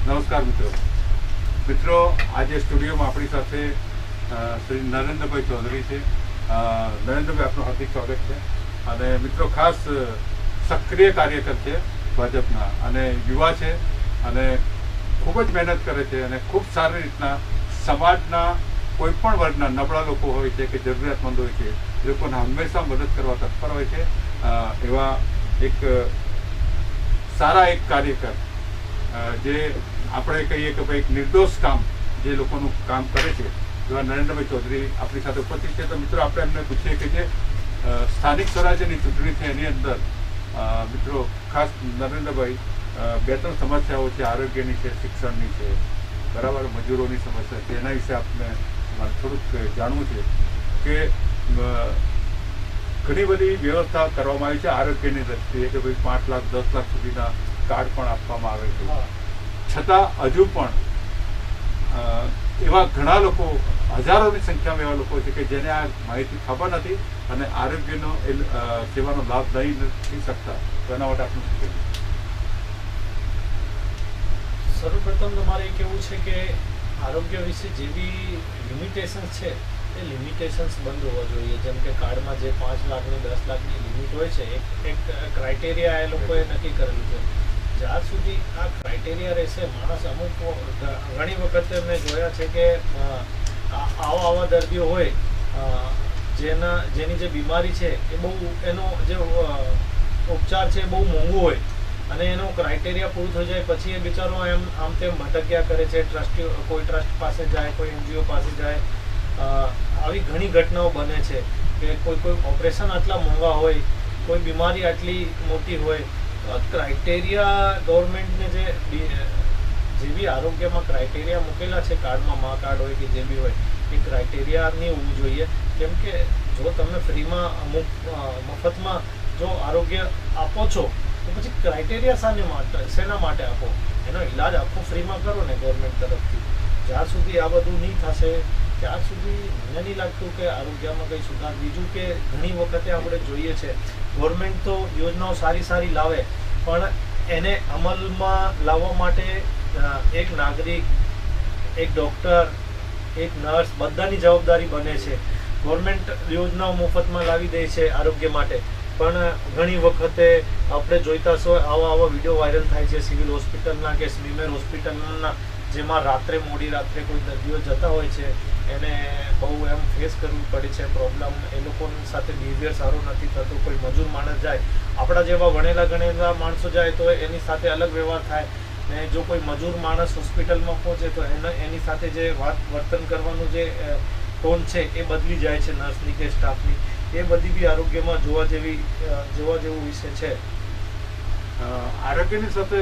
નમસ્કાર મિત્રો આજે સ્ટુડિયોમાં આપણી સાથે શ્રી નરેન્દ્રભાઈ ચૌધરી છે. નરેન્દ્રભાઈ, આપનું હાર્દિક સ્વાગત છે. અને મિત્રો, ખાસ સક્રિય કાર્યકર છે ભાજપના અને યુવા છે અને ખૂબ જ મહેનત કરે છે અને ખૂબ સારી રીતના સમાજના કોઈ પણ વર્ગના નબળા લોકો હોય છે કે જરૂરિયાતમંદ હોય છે એ લોકોને હંમેશા મદદ કરવા તત્પર હોય છે. એવા એક સારા એક કાર્યકર જે આપણે કહીએ કે ભાઈ એક નિર્દોષ કામ જે લોકોનું કામ કરે છે એવા નરેન્દ્રભાઈ ચૌધરી આપણી સાથે ઉપસ્થિત છે. તો મિત્રો, આપણે એમને પૂછીએ કે જે સ્થાનિક સ્વરાજ્યની ચૂંટણી છે એની અંદર મિત્રો ખાસ નરેન્દ્રભાઈ બે ત્રણ સમસ્યાઓ છે, આરોગ્યની છે, શિક્ષણની છે, બરાબર, મજૂરોની સમસ્યા છે. એના વિશે આપણે મારે થોડુંક જાણવું છે કે ઘણી બધી વ્યવસ્થા કરવામાં આવી છે આરોગ્યની દ્રષ્ટિએ કે ભાઈ 5 લાખ 10 લાખ સુધીના કાર્ડ પણ આપવામાં આવે છે, છતાં હજુ પણ એવા ઘણા લોકો, હજારોની સંખ્યામાં એવા લોકો છે કે જેને આ માહિતી ખબર નથી અને આરોગ્યનો સેવાનો લાભ લઈ નથી શકતા. તો એના માટે આપનું શું કહેવું? સર્વપ્રથમ તમારે કહેવું છે કે આરોગ્ય વિશે જે બી લિમિટેશન્સ છે એ લિમિટેશન્સ બંધ હોવા જોઈએ. જેમ કે કાર્ડમાં જે 5 લાખની 10 લાખની લિમિટ હોય છે, એક ક્રાઇટેરિયા એ લોકોએ નક્કી કરેલું છે. જ્યાં સુધી આ ક્રાઇટેરિયા રહેશે, માણસ અમુક ઘણી વખતે મેં જોયા છે કે આવા દર્દીઓ હોય જેની જે બીમારી છે એ બહુ, એનો જે ઉપચાર છે એ બહુ મોંઘું હોય અને એનો ક્રાઇટેરિયા પૂરું થઈ જાય પછી એ બિચારો આમ તેમ ભટક્યા કરે છે. કોઈ ટ્રસ્ટ પાસે જાય, કોઈ NGO પાસે જાય. આવી ઘણી ઘટનાઓ બને છે કે કોઈ ઓપરેશન આટલા મોંઘા હોય, કોઈ બીમારી આટલી મોટી હોય. ક્રાઇટેરિયા ગવર્મેન્ટને જે બી આરોગ્યમાં ક્રાઇટેરિયા મૂકેલા છે કાર્ડમાં, મા કાર્ડ હોય કે જે બી હોય, એ ક્રાઇટેરિયા નહીં હોવું જોઈએ. કેમ કે જો તમે ફ્રીમાં અમુક મફતમાં જો આરોગ્ય આપો છો તો પછી ક્રાઇટેરિયા શેના માટે આપો? એનો ઇલાજ આખો ફ્રીમાં કરો ને ગવર્મેન્ટ તરફથી. જ્યાં સુધી આ બધું નહીં થશે ત્યાં સુધી મને નહીં લાગતું કે આરોગ્યમાં કંઈ સુધાર. બીજું કે ઘણી વખતે આપણે જોઈએ છે ગવર્મેન્ટ તો યોજનાઓ સારી લાવે, પણ એને અમલમાં લાવવા માટે એક નાગરિક, એક ડૉક્ટર, એક નર્સ બધાની જવાબદારી બને છે. ગવર્મેન્ટ યોજનાઓ મફતમાં લાવી દે છે આરોગ્ય માટે, પણ ઘણી વખતે આપણે જોઈતા છો આવા વિડીયો વાયરલ થાય છે સિવિલ હોસ્પિટલના કે સ્મીમેર હોસ્પિટલના, જેમાં મોડી રાત્રે કોઈ દર્દીઓ જતા હોય છે. એને બહુ એમ ફેસ કરવું પડે છે પ્રોબ્લેમ. એ લોકોની સાથે બિહેવિયર સારું નથી થતું. કોઈ મજૂર માણસ જાય, આપણા જેવા ભણેલા ગણેલા માણસો જાય તો એની સાથે અલગ વ્યવહાર થાય ને જો કોઈ મજૂર માણસ હોસ્પિટલમાં પહોંચે તો એની સાથે જે વર્તન કરવાનું જે ટોન છે એ બદલી જાય છે નર્સની કે સ્ટાફની. એ બધી બી આરોગ્યમાં જોવા જેવું વિષય છે. આરોગ્યની સાથે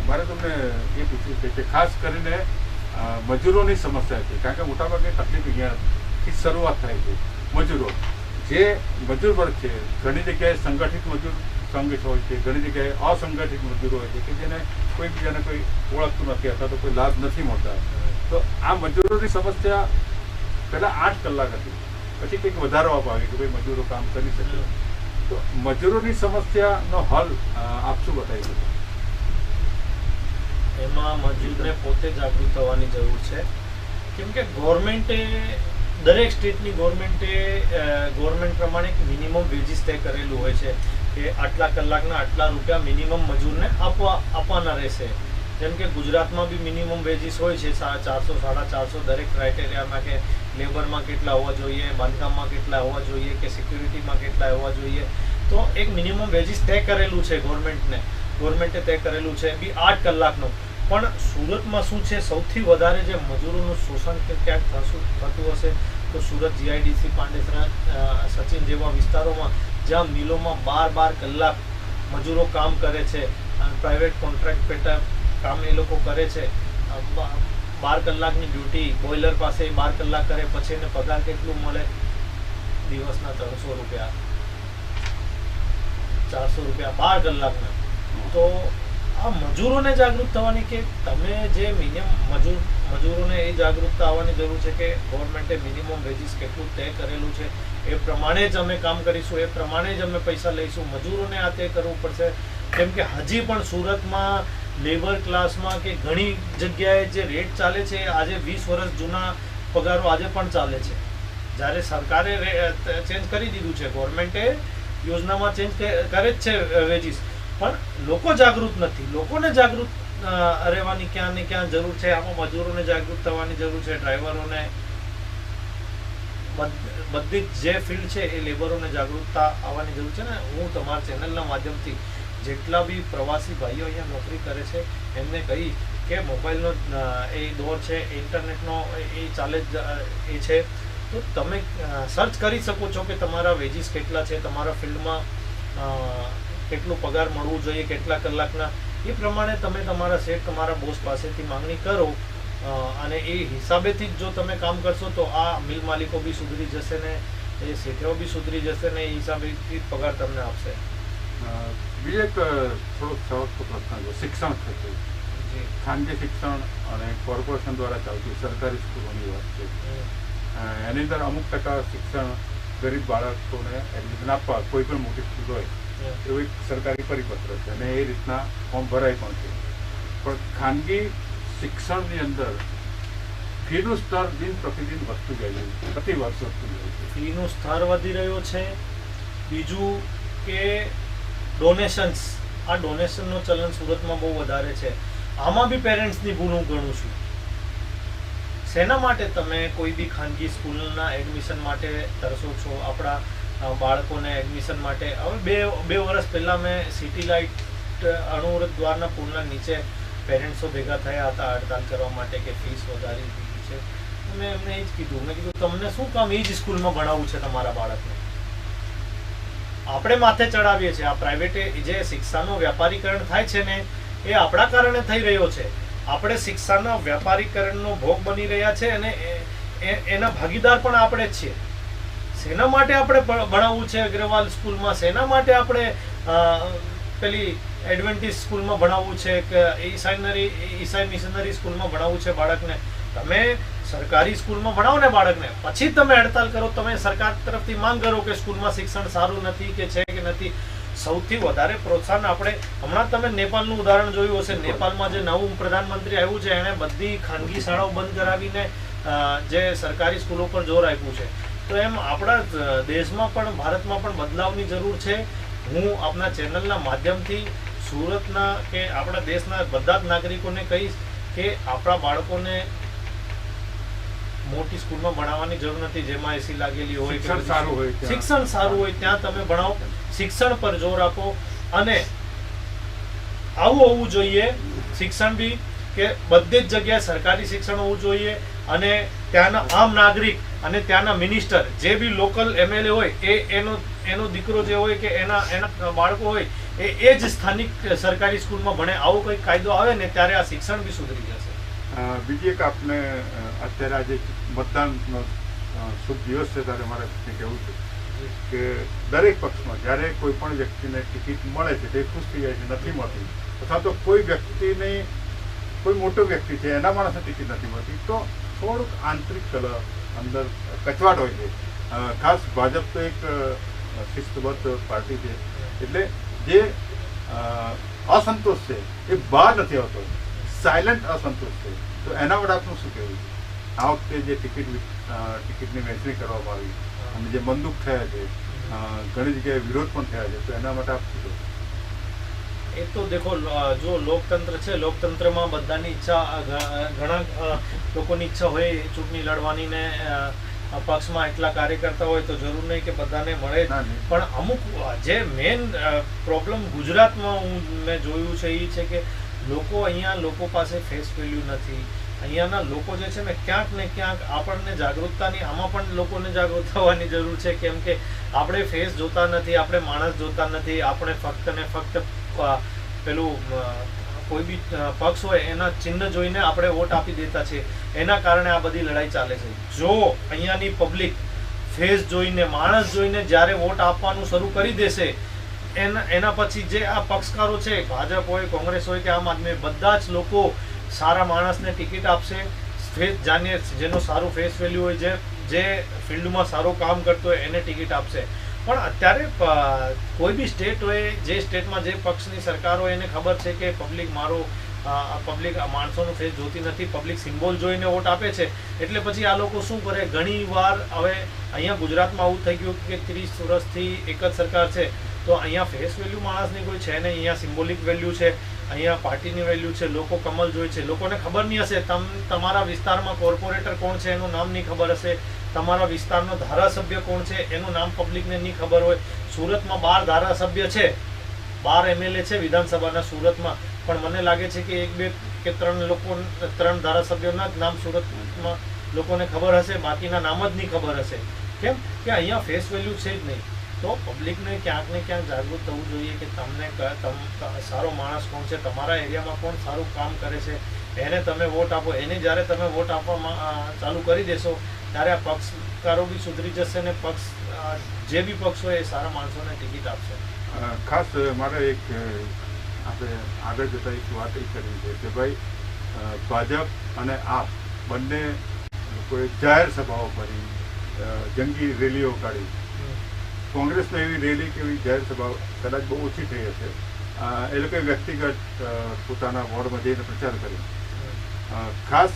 મારે તમને એ પૂછવું છે કે ખાસ કરીને મજૂરોની સમસ્યા છે, કારણ કે મોટાભાગે તકલીફ અહીંયાથી શરૂઆત થાય છે. મજૂરો, જે મજૂર વર્ગ છે, ઘણી જગ્યાએ સંગઠિત મજૂર સંઘ હોય છે, ઘણી જગ્યાએ અસંગઠિત મજૂરો હોય છે કે જેને કોઈ બીજાને કોઈ ઓળખતું નથી અથવા તો કોઈ લાભ નથી મળતા. તો આ મજૂરોની સમસ્યા પહેલાં 8 કલાક હતી, પછી કંઈક વધારવામાં આવી કે ભાઈ મજૂરો કામ કરી શકે. તો મજૂરોની સમસ્યાનો હલ આપ શું બતાવી શકો? એમાં મજૂરને પોતે જાગૃત થવાની જરૂર છે. કેમ કે દરેક સ્ટેટની ગવર્મેન્ટ પ્રમાણે એક મિનિમમ વેજીસ તય કરેલું હોય છે કે આટલા કલાકના આટલા રૂપિયા મિનિમમ મજૂરને આપવાના રહેશે. જેમ કે ગુજરાતમાં બી મિનિમમ વેજીસ હોય છે 400, 450 દરેક ક્રાઇટેરિયામાં, કે લેબરમાં કેટલા હોવા જોઈએ, બાંધકામમાં કેટલા હોવા જોઈએ, કે સિક્યુરિટીમાં કેટલા હોવા જોઈએ. તો એક મિનિમમ વેજીસ તય કરેલું છે ગવર્મેન્ટે તય કરેલું છે બી 8 કલાકનું. પણ સુરતમાં શું છે, સૌથી વધારે જે મજૂરોનું શોષણ ક્યાંક થતું હશે તો સુરત GIDC, પાંડેસરા, સચિન જેવા વિસ્તારોમાં, જ્યાં મિલોમાં 12 કલાક મજૂરો કામ કરે છે. પ્રાઇવેટ કોન્ટ્રાક્ટ પેટા કામ એ લોકો કરે છે. 12 કલાકની ડ્યુટી, બોઇલર પાસે 12 કલાક કરે, પછી એને પગાર કેટલું મળે? દિવસના 300 રૂપિયા, 400 રૂપિયા 12 કલાકના. તો આ મજૂરોને જાગૃત થવાની કે તમે જે મજૂરોને એ જાગૃતતા આવવાની જરૂર છે કે ગવર્મેન્ટે મિનિમમ વેજીસ કેટલું તય કરેલું છે, એ પ્રમાણે જ અમે કામ કરીશું, એ પ્રમાણે જ અમે પૈસા લઈશું. મજૂરોને આ તય કરવું પડશે. કેમ કે હજી પણ સુરતમાં લેબર ક્લાસમાં કે ઘણી જગ્યાએ જે રેટ ચાલે છે આજે 20 વર્ષ જૂના પગારો આજે પણ ચાલે છે. જ્યારે સરકારે ચેન્જ કરી દીધું છે, ગવર્મેન્ટે યોજનામાં ચેન્જ કરે જ છે વેજીસ, પણ લોકો જાગૃત નથી. લોકોને જાગૃત રહેવાની ક્યાં ને ક્યાં જરૂર છે. આમાં મજૂરોને જાગૃત થવાની જરૂર છે, ડ્રાઈવરોને, બધી જ જે ફિલ્ડ છે એ લેબરોને જાગૃતતા આવવાની જરૂર છે ને. હું તમારા ચેનલના માધ્યમથી જેટલા બી પ્રવાસી ભાઈઓ અહીંયા નોકરી કરે છે એમને કહી કે મોબાઈલનો એ દોર છે, ઇન્ટરનેટનો એ ચાલે જ એ છે, તો તમે સર્ચ કરી શકો છો કે તમારા વેજીસ કેટલા છે, તમારા ફિલ્ડમાં કેટલું પગાર મળવું જોઈએ, કેટલા કલાકના. એ પ્રમાણે તમે તમારા શેઠ, તમારા બોસ પાસેથી માંગણી કરો અને એ હિસાબેથી જ જો તમે કામ કરશો તો આ મિલ માલિકો બી સુધરી જશે ને એ શેઠો બી સુધરી જશે ને એ હિસાબેથી પગાર તમને આપશે. બીજો એક થોડોક સવાલ પ્રશ્ન છે, શિક્ષણ ક્ષેત્રે ખાનગી શિક્ષણ અને કોર્પોરેશન દ્વારા ચાલતી સરકારી સ્કૂલોની વાત છે. એની અંદર અમુક ટકા શિક્ષણ ગરીબ બાળકોને એડમિશન આપવા કોઈ પણ મોટી સ્કૂલ હોય એવો એક સરકારી પરિપત્ર છે અને એ રીતના ફોર્મ ભરાય પણ છે. પણ ખાનગી શિક્ષણની અંદર ફીનું સ્તર દિન પ્રતિદિન વધતું જાય છે, પ્રતિ વર્ષ વધતું જાય છે. ફીનું સ્તર વધી રહ્યો છે. બીજું કે ડોનેશન્સ, આ ડોનેશનનું ચલન સુરતમાં બહુ વધારે છે. આમાં બી પેરેન્ટ્સની ભૂલ હું ગણું છું. શેના માટે તમે કોઈ બી ખાનગી સ્કૂલના એડમિશન માટે તરસો છો? આપણા બાળકોને એડમિશન માટે હવે બે વર્ષ પહેલાં મેં સિટી લાઇટ અણુવ્રત દ્વારના પુલના નીચે પેરેન્ટ્સો ભેગા થયા હતા હડતાલ કરવા માટે કે ફીસ વધારી દીધી છે. મેં એમને એ જ કીધું, મેં કીધું તમને શું કામ એ જ સ્કૂલમાં ભણાવવું છે તમારા બાળકને? આપણે માથે ચડાવીએ છીએ. આ પ્રાઇવેટે જે શિક્ષાનું વ્યાપારીકરણ થાય છે ને એ આપણા કારણે થઈ રહ્યો છે. આપણે શિક્ષાના વ્યાપારીકરણનો ભોગ બની રહ્યા છે અને એના ભાગીદાર પણ આપણે જ છીએ. શેના માટે આપણે ભણાવવું છે અગ્રવાલ સ્કૂલમાં? શેના માટે આપણે પેલી એડવેન્ટિસ સ્કૂલમાં ભણાવવું છે કે ઈસાઈ મિશનરી સ્કૂલમાં ભણાવવું છે બાળકને? તમે સરકારી સ્કૂલમાં ભણાવો ને બાળકને, પછી તમે હડતાલ કરો, તમે સરકાર તરફથી માંગ કરો કે સ્કૂલમાં શિક્ષણ સારું નથી કે છે કે નથી. સૌથી વધારે પ્રોત્સાહન આપણે હમણાં તમે નેપાળનું ઉદાહરણ જોયું હશે. નેપાળમાં જે નવું પ્રધાનમંત્રી આવ્યું છે એણે બધી ખાનગી શાળાઓ બંધ કરાવીને જે સરકારી સ્કૂલો પર જોર આપ્યું છે. તો એમ આપણા દેશમાં પણ, ભારતમાં પણ બદલાવની જરૂર છે. હું આપણા ચેનલના માધ્યમથી સુરતના કે આપણા દેશના બધા જ નાગરિકોને કહીશ કે આપણા બાળકોને મોટી સ્કૂલમાં ભણાવવાની જરૂર નથી જેમાં એસી લાગેલી હોય. શિક્ષણ સારું હોય ત્યાં તમે ભણાવો, શિક્ષણ પર જોર આપો. અને આવું હોવું જોઈએ શિક્ષણ બી કે બધી જ જગ્યાએ સરકારી શિક્ષણ હોવું જોઈએ અને ત્યાંના આમ નાગરિક અને ત્યાંના મિનિસ્ટર જે બી લોકલ એમએલએ હોય એનો દીકરો જે હોય કે એના બાળકો હોય એ જ સ્થાનિક સરકારી સ્કૂલમાં ભણે. આવો કોઈ કાયદો આવે ને ત્યારે આ શિક્ષણ બી સુધરી જશે. બીજી એક આપને અત્યારે આજે મતદાનનો શુભ દિવસ છે ત્યારે મારે કહેવું છે કે દરેક પક્ષમાં જ્યારે કોઈ પણ વ્યક્તિને ટિકિટ મળે છે તે ખુશ થઈ જાય છે, નથી મળતી, અથવા તો કોઈ વ્યક્તિને કોઈ મોટો વ્યક્તિ છે એના માણસને ટિકિટ નથી મળતી, તો થોડુંક આંતરિક અંદર કચવાટ હોય છે. ખાસ ભાજપ તો એક શિસ્તબદ્ધ પાર્ટી છે, એટલે જે અસંતોષ છે એ બહાર નથી આવતો, સાયલન્ટ અસંતોષ છે. તો એના માટે આપનું શું કહેવું છે? આ વખતે જે ટિકિટની વહેંચણી કરવામાં આવી અને જે મનદુખ થયા છે, ઘણી જગ્યાએ વિરોધ પણ થયા છે, તો એના માટે આપ શું કહેવું? એ તો દેખો, જો લોકતંત્ર છે, લોકતંત્રમાં બધાની ઈચ્છા, ઘણા લોકોની ઈચ્છા હોય ચૂંટણી લડવાની ને પક્ષમાં એટલા કાર્યકર્તા હોય તો જરૂર નહીં કે બધાને મળે. પણ અમુક જે મેઇન પ્રોબ્લેમ ગુજરાતમાં મેં જોયું છે એ છે કે અહીંયા લોકો પાસે ફેસ વેલ્યુ નથી. અહીંયાના લોકો જે છે ને ક્યાંક આપણને જાગૃતતાની, આમાં પણ લોકોને જાગૃત થવાની જરૂર છે. કેમ કે આપણે ફેસ જોતા નથી, આપણે માણસ જોતા નથી, આપણે ફક્ત ને ફક્ત પેલું કોઈ બી પક્ષ હોય એના ચિહ્ન જોઈને આપણે વોટ આપી દેતા છે. એના કારણે આ બધી લડાઈ ચાલે છે. જો અહીંયાની પબ્લિક ફેસ જોઈને, માણસ જોઈને જ્યારે વોટ આપવાનું શરૂ કરી દેશે, એના પછી જે આ પક્ષકારો છે, ભાજપ હોય, કોંગ્રેસ હોય કે આમ આદમી, બધા જ લોકો સારા માણસને ટિકિટ આપશે. જેનો સારું ફેસ વેલ્યુ હોય, જે ફિલ્ડમાં સારું કામ કરતો હોય એને ટિકિટ આપશે. પણ અત્યારે કોઈ બી સ્ટેટ હોય, જે સ્ટેટમાં જે પક્ષની સરકાર હોય એને ખબર છે કે પબ્લિક મારો પબ્લિક માણસોનું ફેસ જોતી નથી, પબ્લિક સિમ્બોલ જોઈને વોટ આપે છે. એટલે પછી આ લોકો શું કરે, ઘણી વાર હવે અહીંયા ગુજરાતમાં આવું થઈ ગયું કે 30 વર્ષથી એક જ સરકાર છે, તો અહીંયા ફેસ વેલ્યુ માણસની કોઈ છે નહીં, અહીંયા સિમ્બોલિક વેલ્યુ છે, અહીંયા પાર્ટીની વેલ્યુ છે. લોકો કમલ જોઈ છે, લોકોને ખબર નહીં હશે તમારા વિસ્તારમાં કોર્પોરેટર કોણ છે એનું નામ નહીં ખબર હશે, તમારા વિસ્તારનો ધારાસભ્ય કોણ છે એનું નામ પબ્લિકને નહીં ખબર હોય. સુરતમાં 12 ધારાસભ્ય છે, 12 MLA છે વિધાનસભાના સુરતમાં, પણ મને લાગે છે કે 1, 2 કે 3 ધારાસભ્યોના જ નામ સુરતમાં લોકોને ખબર હશે, બાકીના નામ જ નહીં ખબર હશે. કેમ કે અહીંયા ફેસ વેલ્યુ છે જ નહીં. તો પબ્લિકને ક્યાંક ને ક્યાંક જાગૃત થવું જોઈએ કે તમને સારો માણસ કોણ છે, તમારા એરિયામાં કોણ સારું કામ કરે છે, એને તમે વોટ આપો. એને જ્યારે તમે વોટ આપવામાં ચાલુ કરી દેશો ત્યારે આ પક્ષકારો બી સુધરી જશે ને જે બી પક્ષ હોય એ સારા માણસોને ટિકિટ આપશે. ખાસ મારે એક આપણે આગળ જતા એક વાત એ કરવી છે કે ભાઈ ભાજપ અને આપ બંને લોકોએ જાહેર સભાઓ કરી, જંગી રેલીઓ કાઢી. કોંગ્રેસમાં એવી રેલી કે એવી જાહેર સભા કદાચ બહુ ઓછી થઈ હશે. એ લોકોએ વ્યક્તિગત પોતાના વોર્ડમાં જઈને પ્રચાર કર્યો. ખાસ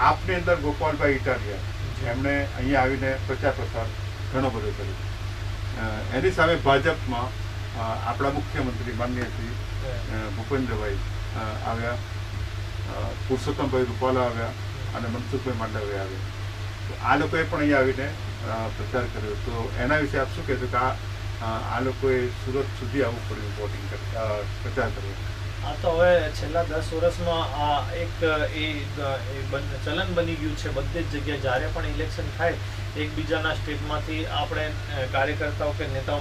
આપની અંદર ગોપાલભાઈ ઇટાલિયા એમણે અહીંયા આવીને પ્રચાર પ્રસાર ઘણો બધો કર્યો. એની સામે ભાજપમાં આપણા મુખ્યમંત્રી માનનીય શ્રી ભૂપેન્દ્રભાઈ આવ્યા, પુરુષોત્તમભાઈ રૂપાલા આવ્યા અને મનસુખભાઈ માંડવિયા આવ્યા. તો આ લોકોએ પણ અહીંયા આવીને પ્રચાર કર્યો. તો એના વિશે આપ શું કહેશો કે આ લોકોએ સુરત સુધી આવવું પડ્યું વોટિંગ પ્રચાર કર્યો? આ તો હવે છેલ્લા 10 વર્ષમાં આ એક ચલન બની ગયું છે. બધી જ જગ્યાએ જ્યારે પણ ઇલેક્શન થાય એકબીજાના સ્ટેટમાંથી આપણે કાર્યકર્તાઓ કે નેતાઓ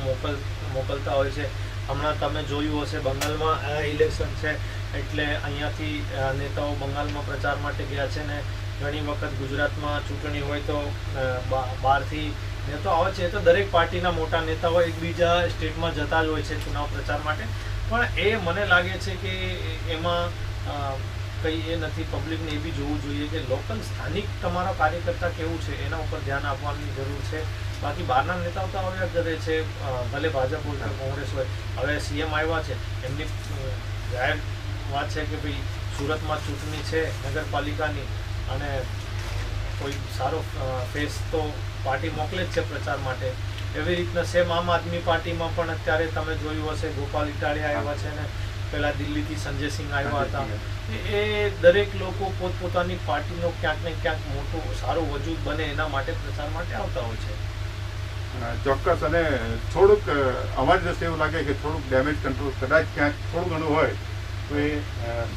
મોકલતા હોય છે. હમણાં તમે જોયું હશે બંગાળમાં ઇલેક્શન છે એટલે અહીંયાથી નેતાઓ બંગાળમાં પ્રચાર માટે ગયા છે, ને ઘણી વખત ગુજરાતમાં ચૂંટણી હોય તો બહારથી નેતાઓ આવે છે. તો દરેક પાર્ટીના મોટા નેતાઓ એકબીજા સ્ટેટમાં જતા જ હોય છે ચુનાવ પ્રચાર માટે. પણ એ મને લાગે છે કે એમાં કંઈ એ નથી. પબ્લિકને એ બી જોવું જોઈએ કે લોકલ સ્થાનિક તમારો કાર્યકર્તા કેવું છે એના ઉપર ધ્યાન આપવાની જરૂર છે. બાકી બહારના નેતાઓ તો આવ્યા કરે છે, ભલે ભાજપ હોય કે કોંગ્રેસ હોય. હવે CM આવ્યા છે, એમની જાહેર વાત છે કે ભાઈ સુરતમાં ચૂંટણી છે નગરપાલિકાની અને કોઈ સારો ફેસ તો પાર્ટી મોકલે જ છે પ્રચાર માટે. એવી રીતના સેમ આમ આદમી પાર્ટીમાં પણ અત્યારે તમે જોયું હશે ગોપાલ ઇટાલિયા આવ્યા છે ને પહેલાં દિલ્હીથી સંજય સિંહ આવ્યા હતા. એ દરેક લોકો પોતપોતાની પાર્ટીનો ક્યાંક ને ક્યાંક મોટું સારું વજૂદ બને એના માટે પ્રચાર માટે આવતા હોય છે. ચોક્કસ. અને થોડુંક અમારી દ્રષ્ટિએ એવું લાગે કે થોડુંક ડેમેજ કંટ્રોલ કદાચ ક્યાંક થોડું ઘણું હોય તો એ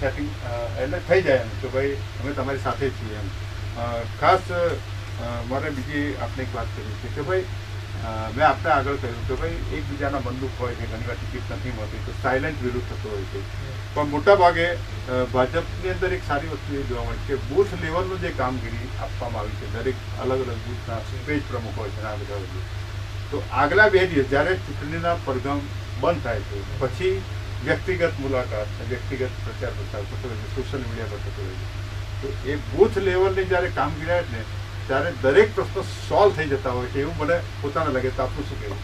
સેટિંગ એટલે થઈ જાય એમ કે ભાઈ અમે તમારી સાથે છીએ એમ. ખાસ મારે બીજી આપણે એક વાત કરવી છે કે ભાઈ મેં આપણે આગળ કહ્યું કે ભાઈ એકબીજાના બંદૂક હોય છે, ઘણી વાર ટિકિટ નથી મળતી તો સાયલેન્ટ વિરોધ થતો હોય છે. પણ મોટાભાગે ભાજપની અંદર એક સારી વસ્તુ એ જોવા મળે કે બૂથ લેવલનું જે કામગીરી આપવામાં આવી છે, દરેક અલગ અલગ બૂથના પેજ પ્રમુખ હોય છે આ બધા બધું. તો આગલા 2 દિવસ જ્યારે ચૂંટણીના પડઘમ બંધ થાય છે પછી વ્યક્તિગત મુલાકાત, વ્યક્તિગત પ્રચાર પ્રસાર થતો હોય છે, સોશિયલ મીડિયા પર થતો હોય છે. તો એ બૂથ લેવલની જ્યારે કામગીરી આવે ને ત્યારે દરેક પ્રશ્નો સોલ્વ થઈ જતા હોય છે એવું મને પોતાને લાગે. તો આપનું શું કહેવું?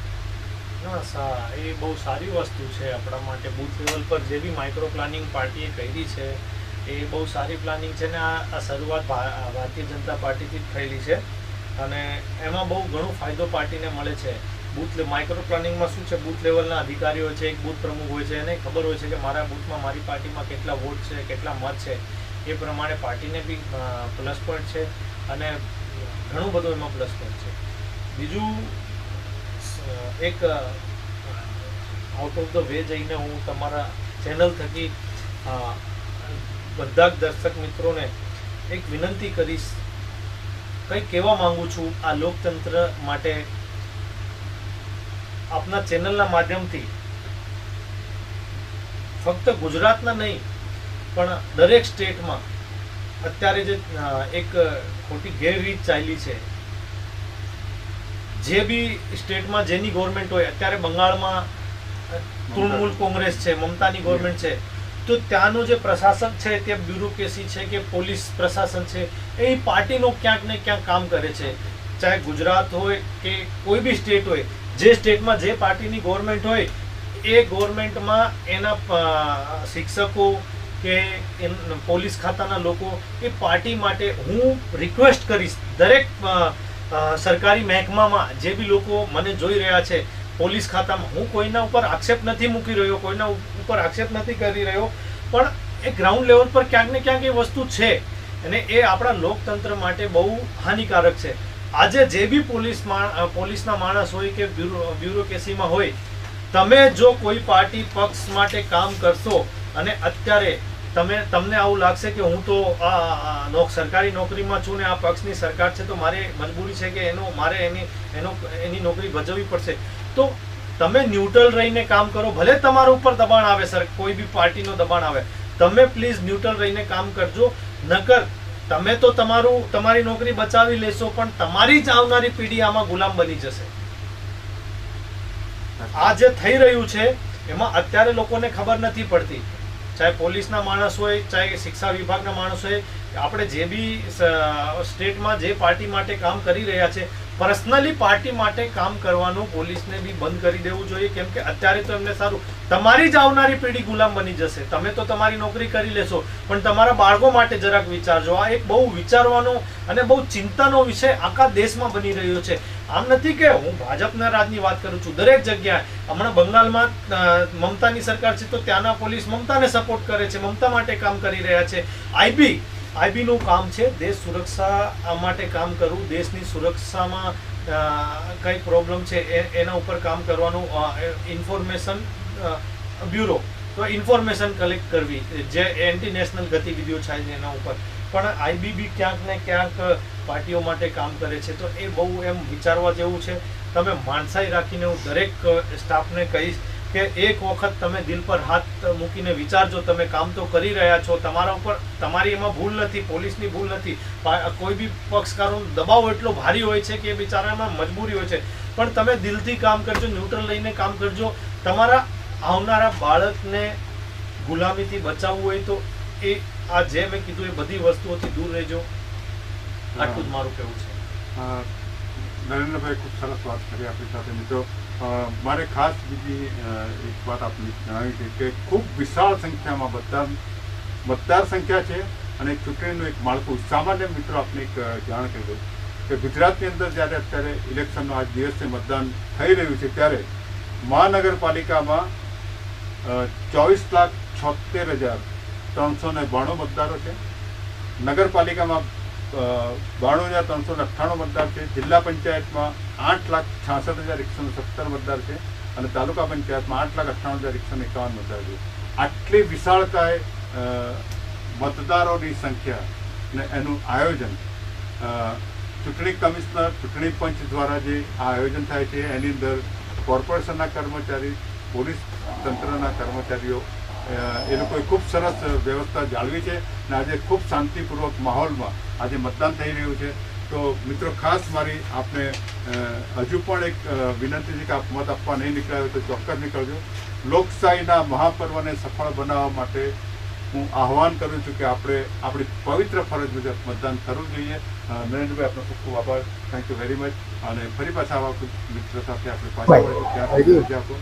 એ બહુ સારી વસ્તુ છે આપણા માટે. બૂથ લેવલ પર જે બી માઇક્રો પ્લાનિંગ પાર્ટીએ કરી છે એ બહુ સારી પ્લાનિંગ છે ને આ શરૂઆત ભારતીય જનતા પાર્ટીથી જ થયેલી છે અને એમાં બહુ ઘણો ફાયદો પાર્ટીને મળે છે. માઇક્રો પ્લાનિંગમાં શું છે, બૂથ લેવલના અધિકારીઓ હોય છે, એક બૂથ પ્રમુખ હોય છે, એને ખબર હોય છે કે મારા બૂથમાં મારી પાર્ટીમાં કેટલા વોટ છે, કેટલા મત છે. એ પ્રમાણે પાર્ટીને બી પ્લસ પોઈન્ટ છે અને ઘણું બધું એમાં પ્લસ પોઈન્ટ છે. બીજું એક આઉટ ઓફ ધ વે જઈને હું તમારા ચેનલ થકી બધા જ દર્શક મિત્રોને એક વિનંતી કરીશ, કંઈક કહેવા માંગુ છું આ લોકતંત્ર માટે. આપના ચેનલના માધ્યમથી ફક્ત ગુજરાતના નહીં પણ દરેક સ્ટેટમાં અત્યારે જે એક ખોટી ગેરરીત ચાલી છે, જે બી સ્ટેટમાં જેની ગવર્મેન્ટ હોય, અત્યારે બંગાળમાં તૃણમૂલ કોંગ્રેસ છે, મમતાની ગવર્મેન્ટ છે, તો ત્યાંનું જે પ્રશાસન છે તે બ્યુરોક્રેસી છે કે પોલીસ પ્રશાસન છે એ પાર્ટીનો ક્યાંક ને ક્યાંક કામ કરે છે. ચાહે ગુજરાત હોય કે કોઈ બી સ્ટેટ હોય, જે સ્ટેટમાં જે પાર્ટીની ગવર્મેન્ટ હોય એ ગવર્મેન્ટમાં એના શિક્ષકો કે પોલીસ ખાતાના લોકો એ પાર્ટી માટે હું રિક્વેસ્ટ કરીશ દરેક સરકારી મહેકમામાં જે બી લોકો મને જોઈ રહ્યા છે પોલીસ ખાતામાં, હું કોઈના ઉપર આક્ષેપ નથી મૂકી રહ્યો, કોઈના ઉપર આક્ષેપ નથી કરી રહ્યો, પણ એ ગ્રાઉન્ડ લેવલ પર ક્યાંક ને ક્યાંક એ વસ્તુ છે અને એ આપણા લોકતંત્ર માટે બહુ હાનિકારક છે. આજે જે બી પોલીસના માણસ હોય કે બ્યુરોક્રેસીમાં હોય, તમે જો કોઈ પાર્ટી પક્ષ માટે કામ કરશો અને અત્યારે તમને આવું લાગશે કે હું તો સરકારી નોકરીમાં છું ને આ પક્ષની સરકાર છે તો મારે મજબૂરી છે કે મારે એની નોકરી ભજવવી પડશે, તો તમે ન્યુટ્રલ રહીને કામ કરો. ભલે તમારા ઉપર દબાણ આવે સર, કોઈ બી પાર્ટીનો દબાણ આવે, તમે પ્લીઝ ન્યુટ્રલ રહીને કામ કરજો. નકર તમે તો તમારી નોકરી બચાવી લેશો પણ તમારી જ આવનારી પેઢી આમાં ગુલામ બની જશે. આ જે થઈ રહ્યું છે એમાં અત્યારે લોકોને ખબર નથી પડતી, ચાહે પોલીસના માણસ હોય, ચાહે શિક્ષા વિભાગના માણસ હોય, આપણે જે બી સ્ટેટમાં જે પાર્ટી માટે કામ કરી રહ્યા છે, પર્સનલી પાર્ટી માટે કામ કરવાનું પોલીસને બી બંધ કરી દેવું જોઈએ. કેમ કે અત્યારે તો એમને સારું, તમારી જ આવનારી પેઢી ગુલામ બની જશે. તમે તો તમારી નોકરી કરી લેશો પણ તમારા બાળકો માટે જરાક વિચારજો. આ એક બહુ વિચારવાનો અને બહુ ચિંતાનો વિષય આખા દેશમાં બની રહ્યો છે. આમ નથી કે હું ભાજપના રાજની વાત કરું છું, દરેક જગ્યાએ હમણાં બંગાળમાં મમતાની સરકાર છે તો ત્યાંના પોલીસ મમતાને સપોર્ટ કરે છે, મમતા માટે કામ કરી રહ્યા છે. આઈબીનું કામ છે દેશ સુરક્ષા માટે કામ કરવું, દેશની સુરક્ષામાં કઈ પ્રોબ્લેમ છે એના ઉપર કામ કરવાનું. ઇન્ફોર્મેશન બ્યુરો તો ઇન્ફોર્મેશન કલેક્ટ કરવી, જે એન્ટી નેશનલ ગતિવિધિઓ છે એના ઉપર. પણ આઈબી બી ક્યાંક ને ક્યાંક પાર્ટીઓ માટે કામ કરે છે, તો એ બહુ એમ વિચારવા જેવું છે. તમે માણસાઈ રાખીને હું દરેક સ્ટાફને કહીશ કે એક વખત તમે દિલ પર હાથ મૂકીને વિચારજો. તમે કામ તો કરી રહ્યા છો, તમારા ઉપર તમારી એમાં ભૂલ નથી, પોલીસની ભૂલ નથી, કોઈ બી પક્ષકારોનો દબાવ એટલો ભારી હોય છે કે એ બિચારામાં મજબૂરી હોય છે, પણ તમે દિલથી કામ કરજો, ન્યુટ્રલ લઈને કામ કરજો. તમારા આવનારા બાળકને ગુલામીથી બચાવવું હોય તો એ આ જે મેં કીધું એ બધી વસ્તુઓથી દૂર રહેજો. આટલું જ મારું કહેવું છે. નરેન્દ્રભાઈ ખૂબ સરસ વાત કરી આપણી સાથે. મિત્રો, મારે ખાસ બીજી એક વાત આપને જણાવી છે કે ખૂબ વિશાળ સંખ્યામાં મતદાર સંખ્યા છે અને ચૂંટણીનું એક માળખું. સામાન્ય મિત્રો આપને એક જાણ કરી દઉં કે ગુજરાતની અંદર જ્યારે અત્યારે ઇલેક્શનનો આજ દિવસે મતદાન થઈ રહ્યું છે ત્યારે મહાનગરપાલિકામાં 24,76,392 મતદારો છે, નગરપાલિકામાં 92,398 મતદાર છે, જિલ્લા પંચાયતમાં 8,66,117 મતદાર છે અને તાલુકા પંચાયતમાં 8,98,151 મતદાર છે. આટલી વિશાળકાય મતદારોની સંખ્યા ને એનું આયોજન ચૂંટણી કમિશનર, ચૂંટણી પંચ દ્વારા જે આ આયોજન થાય છે એની અંદર કોર્પોરેશનના કર્મચારી, પોલીસ તંત્રના કર્મચારીઓ એ લોકોએ ખૂબ સરસ વ્યવસ્થા જાળવી છે અને આજે ખૂબ શાંતિપૂર્વક માહોલમાં આજે મતદાન થઈ રહ્યું છે. તો મિત્રો, ખાસ મારી આપને હજુ પણ એક વિનંતી છે કે આપ મત આપવા નહીં નીકળ્યા હોય તો ચોક્કસ નીકળજો. લોકશાહીના મહાપર્વને સફળ બનાવવા માટે હું આહવાન કરું છું કે આપણે આપણી પવિત્ર ફરજ મુજબ મતદાન કરવું જોઈએ. નરેન્દ્રભાઈ, આપનો ખૂબ ખૂબ આભાર. Thank you very much. અને ફરી પાછા આવા મિત્ર સાથે આપણે પાછા મળીશું. ત્યાં સુધી આપો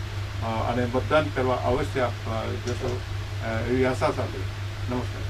અને મતદાન કરવા અવશ્ય આપ જશો એવી આશા સાથે. નમસ્કાર.